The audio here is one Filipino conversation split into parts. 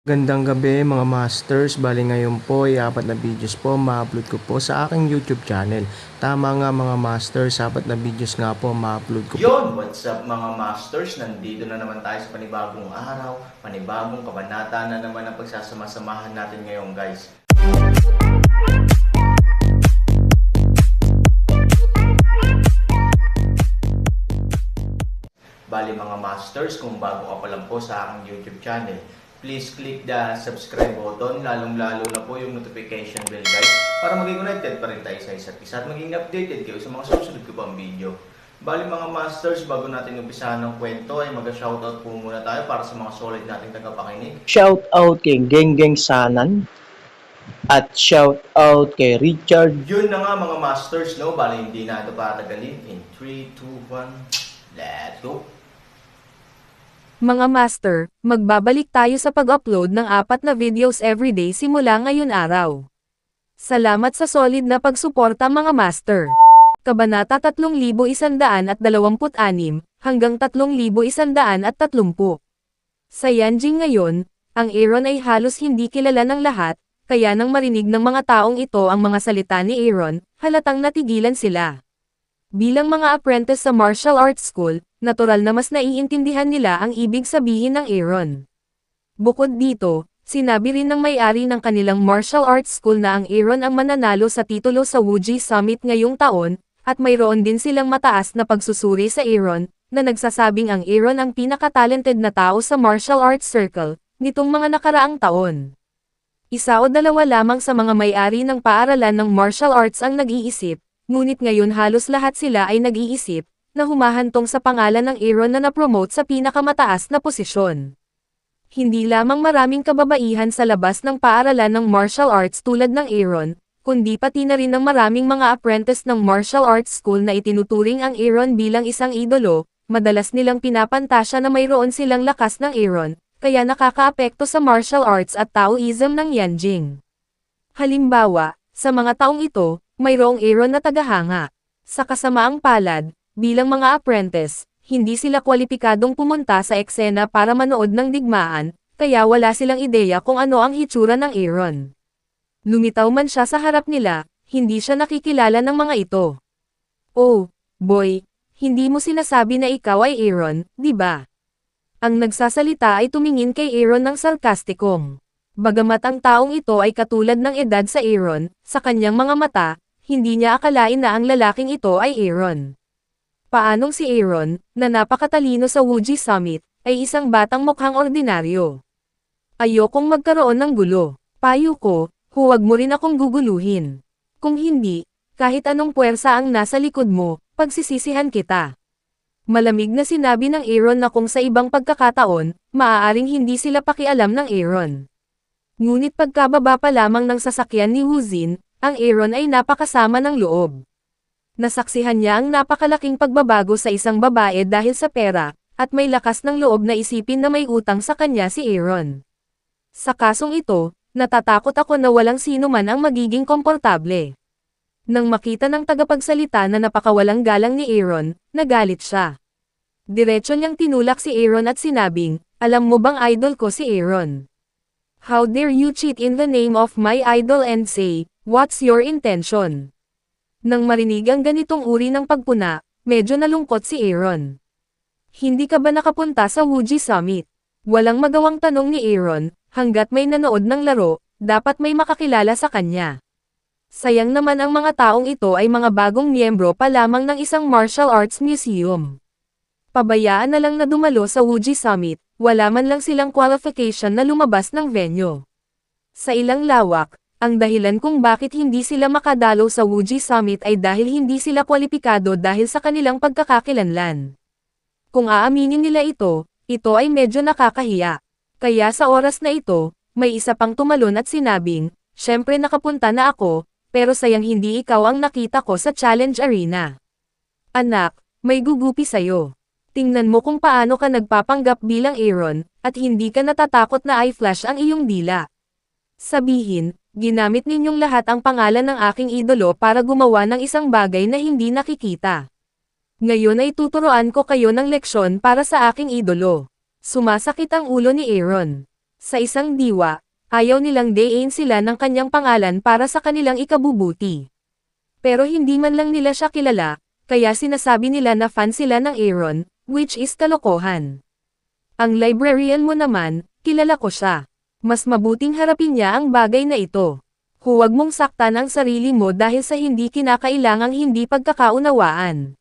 Gandang gabi mga masters, bali ngayon po ay 4 na videos po ma-upload ko po sa aking YouTube channel. Tama nga mga masters, 4 na videos nga po ma-upload ko po. Yon, what's up mga masters? Nandito na naman tayo sa panibagong araw, panibagong kabanata na naman ang pagsasama-samahan natin ngayon guys. Bali mga masters, kung bago ka pa lang po sa aking YouTube channel, please click the subscribe button, lalong-lalo na po yung notification bell guys, para maging connected pa rin tayo sa isa't isa at maging updated kayo sa mga susunod ko pang video. Bali mga masters, bago natin umpisahan ng kwento ay mag-shoutout po muna tayo para sa mga solid nating tagapakinig. Shout out kay Genggeng Sanan at shout out kay Richard. Yun na nga mga masters, no? Bali hindi na ito patagalin. In 3, 2, 1, let's go! Mga master, magbabalik tayo sa pag-upload ng 4 na videos everyday simula ngayon araw. Salamat sa solid na pagsuporta mga master. Kabanata 3126 hanggang 3130. Sa Yanjing ngayon, ang Aaron ay halos hindi kilala ng lahat, kaya nang marinig ng mga taong ito ang mga salita ni Aaron, halatang natigilan sila. Bilang mga apprentice sa martial arts school, natural na mas naiintindihan nila ang ibig sabihin ng Aaron. Bukod dito, sinabi rin ng may-ari ng kanilang martial arts school na ang Aaron ang mananalo sa titulo sa Wuji Summit ngayong taon, at mayroon din silang mataas na pagsusuri sa Aaron, na nagsasabing ang Aaron ang pinaka-talented na tao sa martial arts circle, nitong mga nakaraang taon. Isa o dalawa lamang sa mga may-ari ng paaralan ng martial arts ang nag-iisip, ngunit ngayon halos lahat sila ay nag-iisip, na humahantong sa pangalan ng Aaron na na-promote sa pinakamataas na posisyon. Hindi lamang maraming kababaihan sa labas ng paaralan ng martial arts tulad ng Aaron, kundi pati na rin ng maraming mga apprentice ng martial arts school na itinuturing ang Aaron bilang isang idolo, madalas nilang pinapantasya na mayroon silang lakas ng Aaron, kaya nakakaapekto sa martial arts at Taoism ng Yanjing. Halimbawa, sa mga taong ito, mayroong Aaron na tagahanga. Sa kasamaang palad, bilang mga apprentice, hindi sila kwalipikadong pumunta sa eksena para manood ng digmaan, kaya wala silang ideya kung ano ang hitsura ng Aaron. Lumitaw man siya sa harap nila, hindi siya nakikilala ng mga ito. Oh, boy, hindi mo sinasabi na ikaw ay Aaron, di ba? Ang nagsasalita ay tumingin kay Aaron ng sarkastikong. Bagamat ang taong ito ay katulad ng edad sa Aaron, sa kanyang mga mata, hindi niya akalain na ang lalaking ito ay Aaron. Paanong si Aaron, na napakatalino sa Wuji Summit, ay isang batang mukhang ordinaryo? Ayokong magkaroon ng gulo. Payo ko, huwag mo rin akong guguluhin. Kung hindi, kahit anong puwersa ang nasa likod mo, pagsisisihan kita. Malamig na sinabi ng Aaron na kung sa ibang pagkakataon, maaaring hindi sila pakialam ng Aaron. Ngunit pagkababa pa lamang ng sasakyan ni Wuzin, ang Aaron ay napakasama ng loob. Nasaksihan niya ang napakalaking pagbabago sa isang babae dahil sa pera, at may lakas ng loob na isipin na may utang sa kanya si Aaron. Sa kasong ito, natatakot ako na walang sino man ang magiging komportable. Nang makita ng tagapagsalita na napakawalang galang ni Aaron, nagalit siya. Diretso niyang tinulak si Aaron at sinabing, "Alam mo bang idol ko si Aaron? How dare you cheat in the name of my idol and say, what's your intention?" Nang marinig ang ganitong uri ng pagpuna, medyo nalungkot si Aaron. Hindi ka ba nakapunta sa Wuji Summit? Walang magawang tanong ni Aaron, hanggat may nanood ng laro, dapat may makakilala sa kanya. Sayang naman ang mga taong ito ay mga bagong miyembro pa lamang ng isang martial arts museum. Pabayaan na lang na dumalo sa Wuji Summit, wala man lang silang qualification na lumabas ng venue. Sa ilang lawak, ang dahilan kung bakit hindi sila makadalo sa Wuji Summit ay dahil hindi sila kwalipikado dahil sa kanilang pagkakakilanlan. Kung aaminin nila ito ay medyo nakakahiya. Kaya sa oras na ito, may isa pang tumalon at sinabing, "Syempre nakapunta na ako, pero sayang hindi ikaw ang nakita ko sa challenge arena. Anak, may gugupi sa'yo. Tingnan mo kung paano ka nagpapanggap bilang Aaron, at hindi ka natatakot na i-flash ang iyong dila. Sabihin, ginamit ninyong lahat ang pangalan ng aking idolo para gumawa ng isang bagay na hindi nakikita. Ngayon ay tuturuan ko kayo ng leksyon para sa aking idolo." Sumasakit ang ulo ni Aaron. Sa isang diwa, ayaw nilang dayin sila ng kanyang pangalan para sa kanilang ikabubuti. Pero hindi man lang nila siya kilala, kaya sinasabi nila na fan sila ng Aaron, which is kalokohan. Ang librarian mo naman, kilala ko siya. Mas mabuting harapin niya ang bagay na ito. Huwag mong saktan ang sarili mo dahil sa hindi kinakailangang hindi pagkakaunawaan.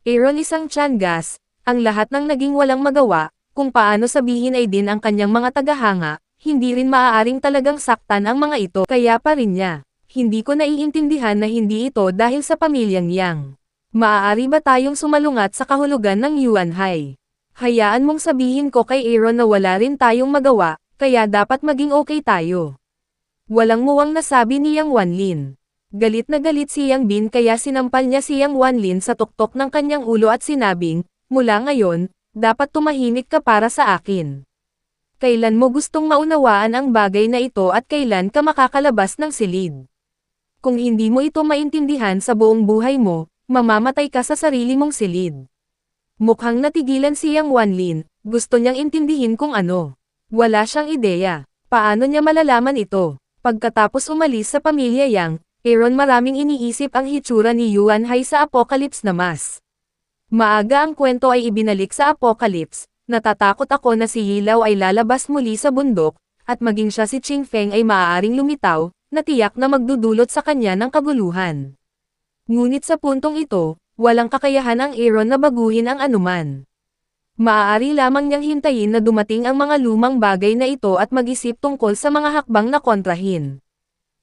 Aaron isang tiyangas, ang lahat ng naging walang magawa, kung paano sabihin ay din ang kanyang mga tagahanga, hindi rin maaaring talagang saktan ang mga ito. Kaya pa rin niya, hindi ko naiintindihan na hindi ito dahil sa pamilyang Yang. Maaari ba tayong sumalungat sa kahulugan ng Yuanhai? Hayaan mong sabihin ko kay Aaron na wala rin tayong magawa, kaya dapat maging okay tayo. Walang muwang nasabi ni Yang Wanlin. Galit na galit si Yang Bin kaya sinampal niya si Yang Wanlin sa tuktok ng kanyang ulo at sinabing, mula ngayon, dapat tumahimik ka para sa akin. Kailan mo gustong maunawaan ang bagay na ito at kailan ka makakalabas ng silid? Kung hindi mo ito maintindihan sa buong buhay mo, mamamatay ka sa sarili mong silid. Mukhang natigilan si Yang Wanlin, gusto niyang intindihin kung ano. Wala siyang ideya. Paano niya malalaman ito? Pagkatapos umalis sa pamilya Yang, Aaron maraming iniisip ang hitsura ni Yuanhai sa Apocalypse na mas. Maaga ang kwento ay ibinalik sa Apocalypse, natatakot ako na si Yilaw ay lalabas muli sa bundok, at maging siya si Ching Feng ay maaaring lumitaw, na tiyak na magdudulot sa kanya ng kaguluhan. Ngunit sa puntong ito, walang kakayahan ang Aaron na baguhin ang anuman. Maaari lamang niyang hintayin na dumating ang mga lumang bagay na ito at mag-isip tungkol sa mga hakbang na kontrahin.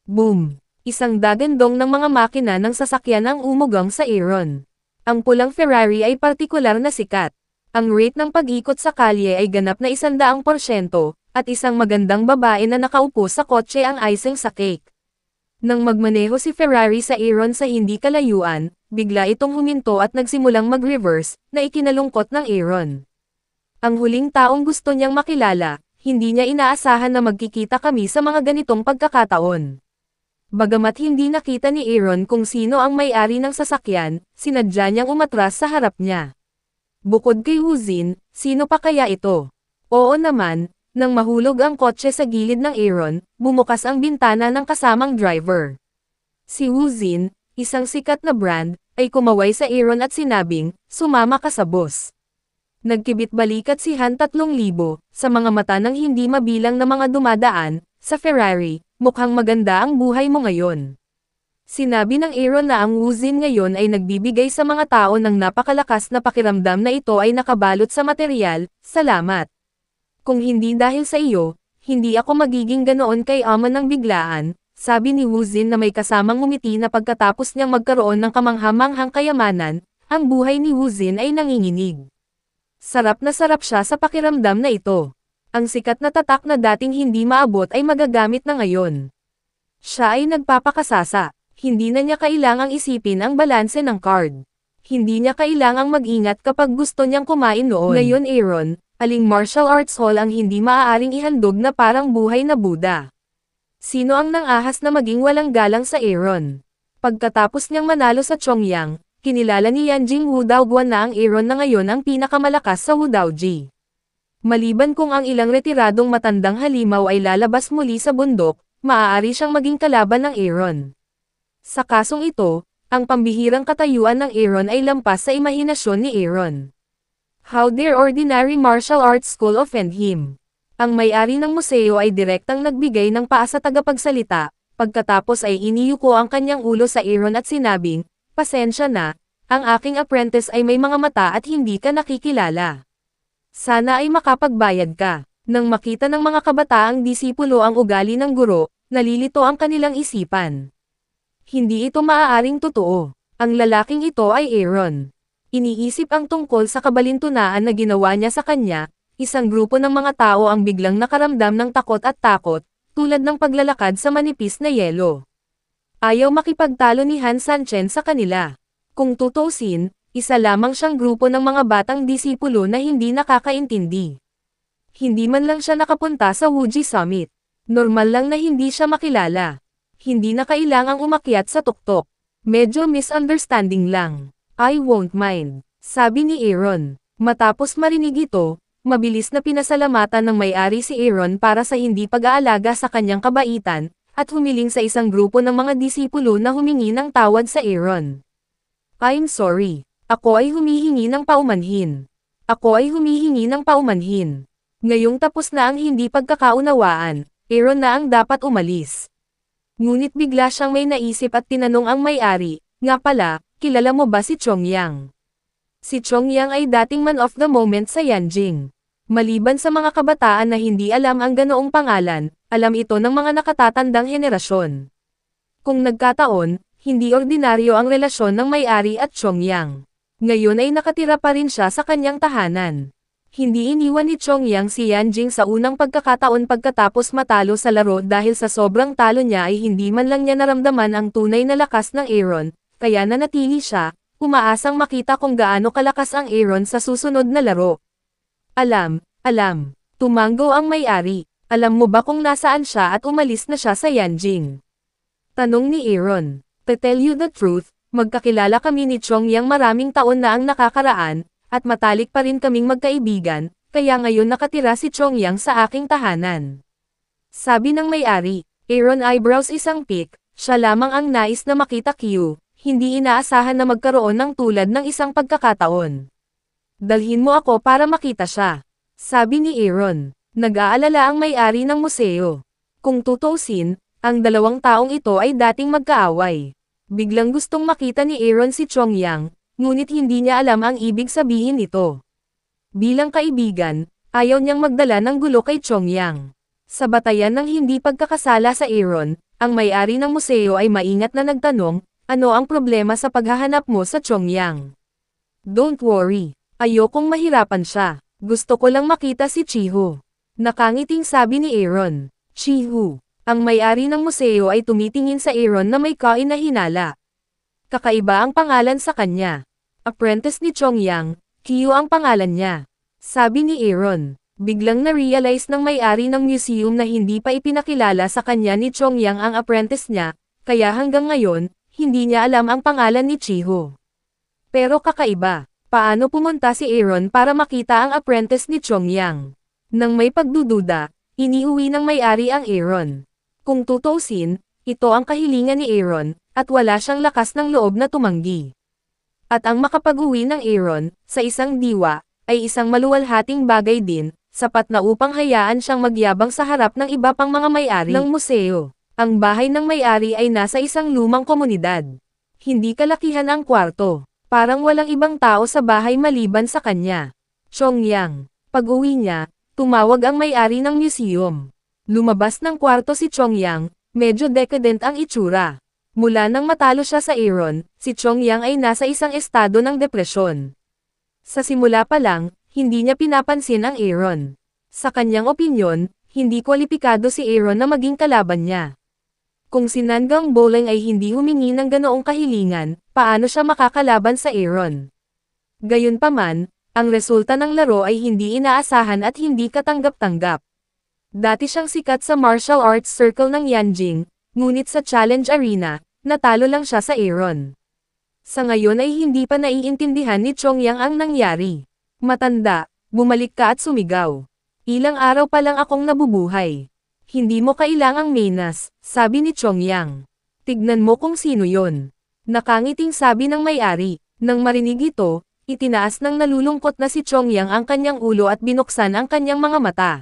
Boom! Isang dagandong ng mga makina ng sasakyan ang umugang sa Aaron. Ang pulang Ferrari ay partikular na sikat. Ang rate ng pag-ikot sa kalye ay ganap na 100%, at isang magandang babae na nakaupo sa kotse ang icing sa cake. Nang magmaneho si Ferrari sa Aaron sa hindi kalayuan, bigla itong huminto at nagsimulang mag-reverse, na ikinalungkot ng Aaron. Ang huling taong gusto niyang makilala, hindi niya inaasahan na magkikita kami sa mga ganitong pagkakataon. Bagamat hindi nakita ni Aaron kung sino ang may-ari ng sasakyan, sinadya niyang umatras sa harap niya. Bukod kay Wuzin, sino pa kaya ito? Oo naman, nang mahulog ang kotse sa gilid ng Aaron, bumukas ang bintana ng kasamang driver. Si Wuzin, isang sikat na brand, ay kumaway sa Aaron at sinabing, sumama ka sa boss. Nagkibit balikat si Han 3,000, sa mga mata ng hindi mabilang na mga dumadaan, sa Ferrari, mukhang maganda ang buhay mo ngayon. Sinabi ng Aaron na ang Wuzin ngayon ay nagbibigay sa mga tao ng napakalakas na pakiramdam na ito ay nakabalot sa material, salamat. Kung hindi dahil sa iyo, hindi ako magiging ganoon kay ama ng biglaan, sabi ni Wuzin na may kasamang ngumiti na pagkatapos niyang magkaroon ng kamanghamanghang kayamanan, ang buhay ni Wuzin ay nanginginig. Sarap na sarap siya sa pakiramdam na ito. Ang sikat na tatak na dating hindi maabot ay magagamit na ngayon. Siya ay nagpapakasasa. Hindi na niya kailangang isipin ang balanse ng card. Hindi niya kailangang mag-ingat kapag gusto niyang kumain noon. Ngayon Aaron, aling martial arts hall ang hindi maaaring ihandog na parang buhay na Buddha? Sino ang nangahas na maging walang galang sa Aaron? Pagkatapos niyang manalo sa Chongyang, kinilala ni Yanjing Wudaoguan na ang Aaron na ngayon ang pinakamalakas sa Wudaoji. Maliban kung ang ilang retiradong matandang halimaw ay lalabas muli sa bundok, maaari siyang maging kalaban ng Aaron. Sa kasong ito, ang pambihirang katayuan ng Aaron ay lampas sa imahinasyon ni Aaron. How dare ordinary martial arts school offend him? Ang may-ari ng museo ay direktang nagbigay ng paa sa tagapagsalita, pagkatapos ay iniyuko ang kanyang ulo sa Aaron at sinabing, pasensya na, ang aking apprentice ay may mga mata at hindi ka nakikilala. Sana ay makapagbayad ka. Nang makita ng mga kabataang disipulo ang ugali ng guro, nalilito ang kanilang isipan. Hindi ito maaaring totoo. Ang lalaking ito ay Aaron. Iniisip ang tungkol sa kabalintunaan na ginawa niya sa kanya, isang grupo ng mga tao ang biglang nakaramdam ng takot at takot, tulad ng paglalakad sa manipis na yelo. Ayaw makipagtalo ni Han Sanchen sa kanila. Kung tutuusin, isa lamang siyang grupo ng mga batang disipulo na hindi nakakaintindi. Hindi man lang siya nakapunta sa Wuji Summit. Normal lang na hindi siya makilala. Hindi na kailangang umakyat sa tuktok. Medyo misunderstanding lang. I won't mind, sabi ni Aaron. Matapos marinig ito, mabilis na pinasalamatan ng may-ari si Aaron para sa hindi pag-aalaga sa kanyang kabaitan, at humiling sa isang grupo ng mga disipulo na humingi ng tawad sa Aaron. I'm sorry. Ako ay humihingi ng paumanhin. Ako ay humihingi ng paumanhin. Ngayong tapos na ang hindi pagkakaunawaan, Aaron na ang dapat umalis. Ngunit bigla siyang may naisip at tinanong ang may-ari, nga pala, kilala mo ba si Chongyang? Si Chongyang ay dating man of the moment sa Yanjing. Maliban sa mga kabataan na hindi alam ang ganoong pangalan, alam ito ng mga nakatatandang henerasyon. Kung nagkataon, hindi ordinaryo ang relasyon ng may-ari at Chongyang. Ngayon ay nakatira pa rin siya sa kanyang tahanan. Hindi iniwan ni Chongyang si Yanjing sa unang pagkakataon pagkatapos matalo sa laro dahil sa sobrang talo niya ay hindi man lang niya naramdaman ang tunay na lakas ng Aaron, kaya nanatili siya, umaasang makita kung gaano kalakas ang Aaron sa susunod na laro. Alam, tumango ang may-ari. Alam mo ba kung nasaan siya at umalis na siya sa Yanjing? Tanong ni Aaron. To tell you the truth, magkakilala kami ni Chongyang maraming taon na ang nakakaraan, at matalik pa rin kaming magkaibigan, kaya ngayon nakatira si Chongyang sa aking tahanan. Sabi ng may-ari. Aaron eyebrows isang pick, siya lamang ang nais na makita Q. Hindi inaasahan na magkaroon ng tulad ng isang pagkakataon. Dalhin mo ako para makita siya. Sabi ni Aaron. Nag-aalala ang may-ari ng museo. Kung tutuusin, ang dalawang taong ito ay dating magkaaway. Biglang gustong makita ni Aaron si Chongyang, ngunit hindi niya alam ang ibig sabihin nito. Bilang kaibigan, ayaw niyang magdala ng gulo kay Chongyang. Sa batayan ng hindi pagkakasala sa Aaron, ang may-ari ng museo ay maingat na nagtanong, ano ang problema sa paghahanap mo sa Chongyang? Don't worry. Ayokong mahirapan siya. Gusto ko lang makita si Chiho. Nakangiting sabi ni Aaron. Chiho. Ang may-ari ng museo ay tumitingin sa Aaron na may kainahinala. Kakaiba ang pangalan sa kanya. Apprentice ni Chongyang, Kyu ang pangalan niya. Sabi ni Aaron. Biglang na-realize ng may-ari ng museum na hindi pa ipinakilala sa kanya ni Chongyang ang apprentice niya, kaya hanggang ngayon, hindi niya alam ang pangalan ni Chiho. Pero kakaiba, paano pumunta si Aaron para makita ang apprentice ni Chongyang? Nang may pagdududa, iniuwi ng may-ari ang Aaron. Kung tutuusin, ito ang kahilingan ni Aaron, at wala siyang lakas ng loob na tumanggi. At ang makapag-uwi ng Aaron, sa isang diwa, ay isang maluwalhating bagay din, sapat na upang hayaan siyang magyabang sa harap ng iba pang mga may-ari ng museo. Ang bahay ng may-ari ay nasa isang lumang komunidad. Hindi kalakihan ang kwarto. Parang walang ibang tao sa bahay maliban sa kanya. Chongyang. Pag-uwi niya, tumawag ang may-ari ng museum. Lumabas ng kwarto si Chongyang, medyo decadent ang itsura. Mula nang matalo siya sa Aaron, si Chongyang ay nasa isang estado ng depresyon. Sa simula pa lang, hindi niya pinapansin ang Aaron. Sa kanyang opinyon, hindi kwalipikado si Aaron na maging kalaban niya. Kung si Nangang Boleng ay hindi humingi ng ganoong kahilingan, paano siya makakalaban sa Aaron? Gayunpaman, ang resulta ng laro ay hindi inaasahan at hindi katanggap-tanggap. Dati siyang sikat sa martial arts circle ng Yanjing, ngunit sa challenge arena, natalo lang siya sa Aaron. Sa ngayon ay hindi pa naiintindihan ni Chongyang ang nangyari. Matanda, bumalik ka at sumigaw. Ilang araw pa lang akong nabubuhay. Hindi mo kailangang menas, sabi ni Chongyang. Tignan mo kung sino yon. Nakangiting sabi ng may-ari. Nang marinig ito, itinaas ng nalulungkot na si Chongyang ang kanyang ulo at binuksan ang kanyang mga mata.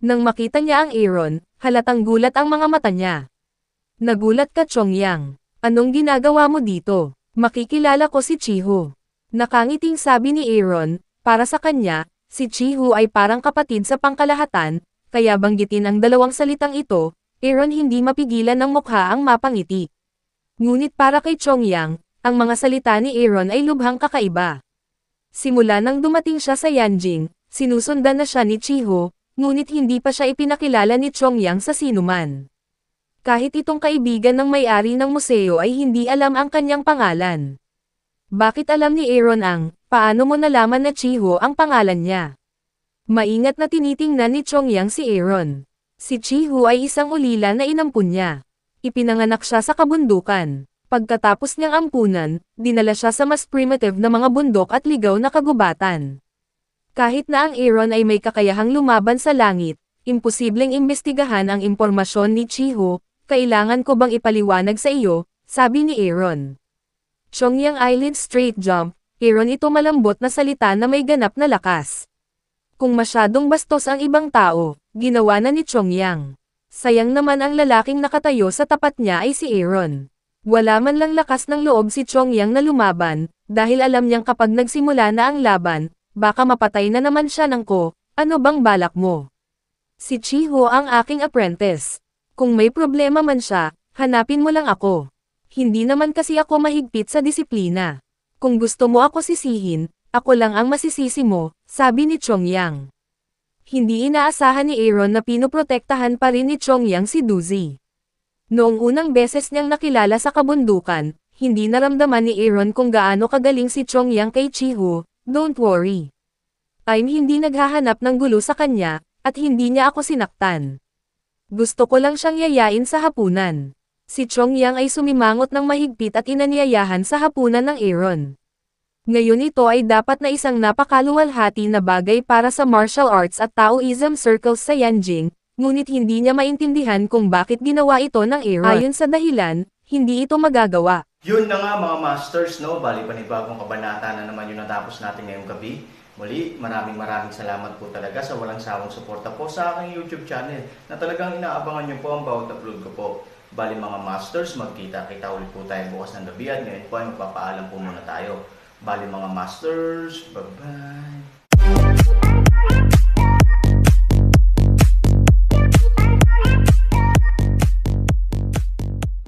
Nang makita niya ang Aaron, halatang gulat ang mga mata niya. Nagulat ka Chongyang. Anong ginagawa mo dito? Makikilala ko si Chiho. Nakangiting sabi ni Aaron, para sa kanya, si Chiho ay parang kapatid sa pangkalahatan, kaya banggitin ang dalawang salitang ito, Aaron hindi mapigilan ng mukha ang mapangiti. Ngunit para kay Chongyang, ang mga salita ni Aaron ay lubhang kakaiba. Simula nang dumating siya sa Yanjing, sinusundan na siya ni Chiho, ngunit hindi pa siya ipinakilala ni Chongyang sa sinuman. Kahit itong kaibigan ng may-ari ng museo ay hindi alam ang kanyang pangalan. Bakit alam ni Aaron ang, paano mo nalaman na Chiho ang pangalan niya? Maingat na tinitingnan ni Chongyang si Aaron. Si Chiho ay isang ulila na inampun niya. Ipinanganak siya sa kabundukan. Pagkatapos niyang ampunan, dinala siya sa mas primitive na mga bundok at ligaw na kagubatan. Kahit na ang Aaron ay may kakayahang lumaban sa langit, imposibleng imbestigahan ang impormasyon ni Chiho. Kailangan ko bang ipaliwanag sa iyo, sabi ni Aaron. Chongyang eyelid straight jump, Aaron ito malambot na salita na may ganap na lakas. Kung masyadong bastos ang ibang tao, ginawa na ni Chongyang. Sayang naman ang lalaking nakatayo sa tapat niya ay si Aaron. Wala man lang lakas ng loob si Chongyang na lumaban, dahil alam niyang kapag nagsimula na ang laban, baka mapatay na naman siya ng ano bang balak mo? Si Chiho ang aking apprentice. Kung may problema man siya, hanapin mo lang ako. Hindi naman kasi ako mahigpit sa disiplina. Kung gusto mo ako sisihin, ako lang ang masisisi mo, sabi ni Chongyang. Hindi inaasahan ni Aaron na pinoprotektahan pa rin ni Chongyang si Duzi. Noong unang beses niyang nakilala sa kabundukan, hindi naramdaman ni Aaron kung gaano kagaling si Chongyang kay Chiho. Don't worry. I'm hindi naghahanap ng gulo sa kanya, at hindi niya ako sinaktan. Gusto ko lang siyang yayain sa hapunan. Si Chongyang ay sumimangot ng mahigpit at inanyayahan sa hapunan ng Aaron. Ngayon ito ay dapat na isang napakaluwalhati na bagay para sa martial arts at Taoism circles sa Yanjing, ngunit hindi niya maintindihan kung bakit ginawa ito ng Aaron. Ayon sa dahilan, hindi ito magagawa. Yun na nga mga masters, no? Bali panibagong kabanata na naman yung natapos natin ngayong gabi. Muli, maraming salamat po talaga sa walang sawang suporta po sa aking YouTube channel na talagang inaabangan nyo po ang bawat upload ko po. Bali mga masters, magkita-kita ulit po tayo bukas ng gabi at ngayon po ay magpapaalam po muna tayo. Bali mga masters, bye-bye!